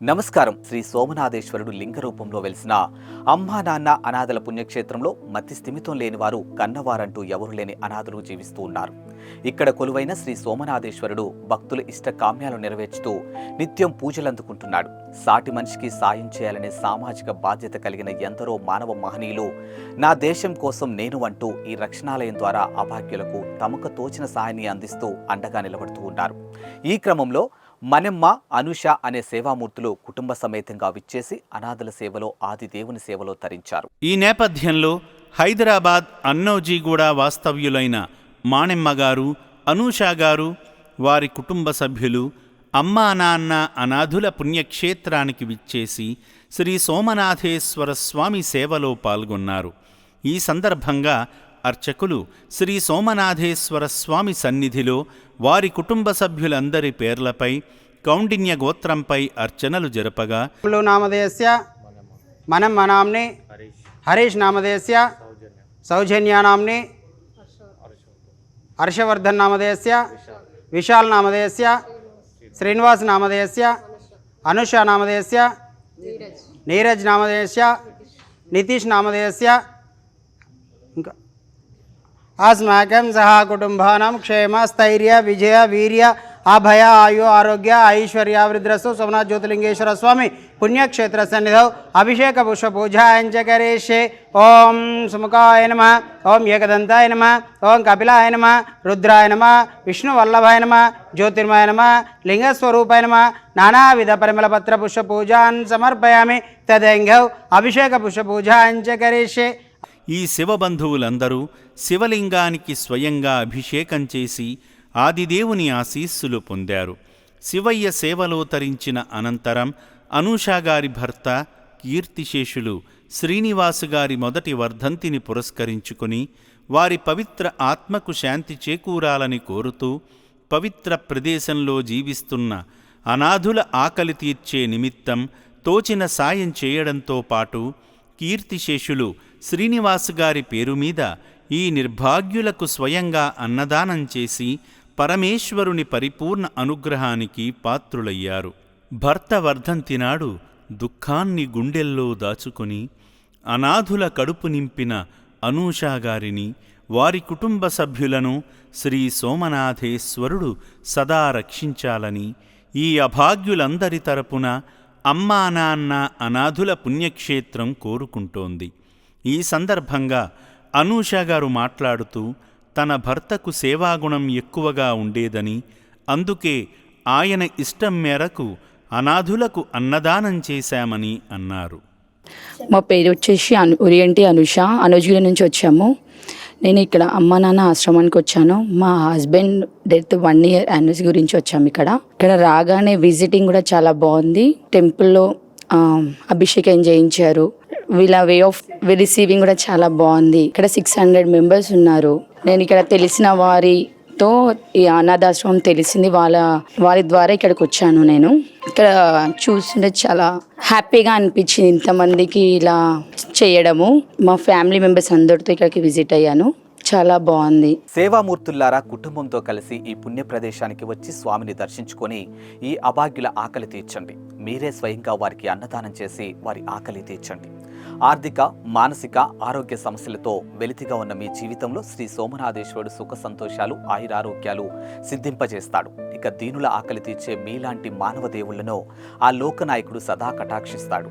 నమస్కారం. శ్రీ సోమనాథేశ్వరుడు లింగ రూపంలో వెలిసిన అమ్మా నాన్న అనాథల పుణ్యక్షేత్రంలో మతి స్థిమితం లేని వారు కన్నవారంటూ ఎవరు లేని అనాథలు జీవిస్తూ ఉన్నారు. ఇక్కడ కొలువైన శ్రీ సోమనాథేశ్వరుడు భక్తుల ఇష్ట కామ్యాలు నెరవేర్చుతూ నిత్యం పూజలు అందుకుంటున్నాడు. సాటి మనిషికి సాయం చేయాలనే సామాజిక బాధ్యత కలిగిన ఎందరో మానవ మహనీయులు నా దేశం కోసం నేను అంటూ ఈ రక్షణాలయం ద్వారా అభాగ్యులకు తమకు తోచిన సాయాన్ని అందిస్తూ అండగా నిలబడుతూ ఉన్నారు. ఈ క్రమంలో మనెమ్మ, అనుష అనే సేవామూర్తులు కుటుంబ సమేతంగా విచ్చేసి అనాథల సేవలో ఆది దేవుని సేవలో తరించారు. ఈ నేపథ్యంలో హైదరాబాద్ అన్నోజీగూడ వాస్తవ్యులైన మాణెమ్మ గారు, అనూష గారు, వారి కుటుంబ సభ్యులు అమ్మా నాన్న అనాథుల పుణ్యక్షేత్రానికి విచ్చేసి శ్రీ సోమనాథేశ్వర స్వామి సేవలో పాల్గొన్నారు. ఈ సందర్భంగా అర్చకులు శ్రీ సోమనాథేశ్వర స్వామి సన్నిధిలో వారి కుటుంబ సభ్యులందరి పేర్లపై కౌండిన్య గోత్రంపై అర్చనలు జరపగా నామధేయస్య మనమ్మ నామ్ని, హరీష్ నామధేయస్య సౌజన్య నామ్ని, హర్షవర్ధన్ నామధేయస్య విశాల్ నామధేయస్య శ్రీనివాస్ నామధేయస్య అనుష నామధేయస్య నీరజ్ నామధేయస్య నితీష్ నామధేయస్య ఇంకా अस्माकं सह कुटुंबानां क्षेम स्थैर्य विजय वीर्य अभय आयु आरोग्य ऐश्वर्यावृद्धिरस्तु। सोमनाथ ज्योतिर्लिंगेश्वर स्वामी पुण्यक्षेत्र सन्निधौ अभिषेक पुष्प पूजां च करिष्ये। ओम सुमुखाय नमः, ओम एकदन्ताय नमः, ओम कपिलाय नमः, रुद्राय नमः, विष्णुवल्लभाय नमः, ज्योतिर्मय नमः, लिंगस्वरूपाय नमः। नानाविध परिमलपत्र पुष्प पूजां समर्पयामि। तदैङ्घौ अभिषेक पुष्प पूजां च करिष्ये। ఈ శివబంధువులందరూ శివలింగానికి స్వయంగా అభిషేకం చేసి ఆదిదేవుని ఆశీస్సులు పొందారు. శివయ్య సేవలో తరించిన అనంతరం అనూషాగారి భర్త కీర్తిశేషులు శ్రీనివాసుగారి మొదటి వర్ధంతిని పురస్కరించుకుని వారి పవిత్ర ఆత్మకు శాంతి చేకూరాలని కోరుతూ పవిత్ర ప్రదేశంలో జీవిస్తున్న అనాథుల ఆకలి తీర్చే నిమిత్తం తోచిన సాయం చేయడంతో పాటు కీర్తిశేషులు శ్రీనివాసుగారి పేరు మీద ఈ నిర్భాగ్యులకు స్వయంగా అన్నదానం చేసి పరమేశ్వరుని పరిపూర్ణ అనుగ్రహానికి పాత్రులయ్యారు. భర్త వర్ధంతి నాడు దుఃఖాన్ని గుండెల్లో దాచుకుని అనాథుల కడుపు నింపిన అనూషాగారిని, వారి కుటుంబ సభ్యులను శ్రీ సోమనాథేశ్వరుడు సదా రక్షించాలని ఈ అభాగ్యులందరి తరపున అమ్మా నాన్న అనాథుల పుణ్యక్షేత్రం కోరుకుంటోంది. ఈ సందర్భంగా అనూష గారు మాట్లాడుతూ తన భర్తకు సేవాగుణం ఎక్కువగా ఉండేదని, అందుకే ఆయన ఇష్టం మేరకు అనాథులకు అన్నదానం చేశామని అన్నారు. మా పేరు వచ్చేసి ఒరియంటి అనుష, అనూజీగూడ నుంచి వచ్చాము. నేను ఇక్కడ అమ్మా నాన్న ఆశ్రమానికి వచ్చాను. మా హస్బెండ్ డెత్ 1 year యానివర్సరీ గురించి వచ్చాము. ఇక్కడ రాగానే విజిటింగ్ కూడా చాలా బాగుంది. టెంపుల్లో అభిషేకం చేయించారు. వీళ్ళ వే ఆఫ్ రిసీవింగ్ కూడా చాలా బాగుంది. ఇక్కడ 600 members ఉన్నారు. నేను ఇక్కడ తెలిసిన వారితో ఈ అనాథాశ్రమం తెలిసింది, వారి ద్వారా ఇక్కడికి వచ్చాను. నేను ఇక్కడ చూస్తుంటే చాలా హ్యాపీగా అనిపించింది ఇంతమందికి ఇలా చేయడము. మా ఫ్యామిలీ మెంబర్స్ అందరితో ఇక్కడికి విజిట్ అయ్యాను. చాలా బాగుంది. సేవామూర్తుల్లారా కుటుంబంతో కలిసి ఈ పుణ్య ప్రదేశానికి వచ్చి స్వామిని దర్శించుకొని ఈ అభాగ్యుల ఆకలి తీర్చండి. మీరే స్వయంగా వారికి అన్నదానం చేసి వారి ఆకలి తీర్చండి. ఆర్థిక, మానసిక, ఆరోగ్య సమస్యలతో వెలితిగా ఉన్న మీ జీవితంలో శ్రీ సోమనాథేశ్వరుడు సుఖ సంతోషాలు, ఆయురారోగ్యాలు సిద్ధింపజేస్తాడు. ఇక దీనుల ఆకలి తీర్చే మీలాంటి మానవ దేవుళ్లను ఆ లోకనాయకుడు సదా కటాక్షిస్తాడు.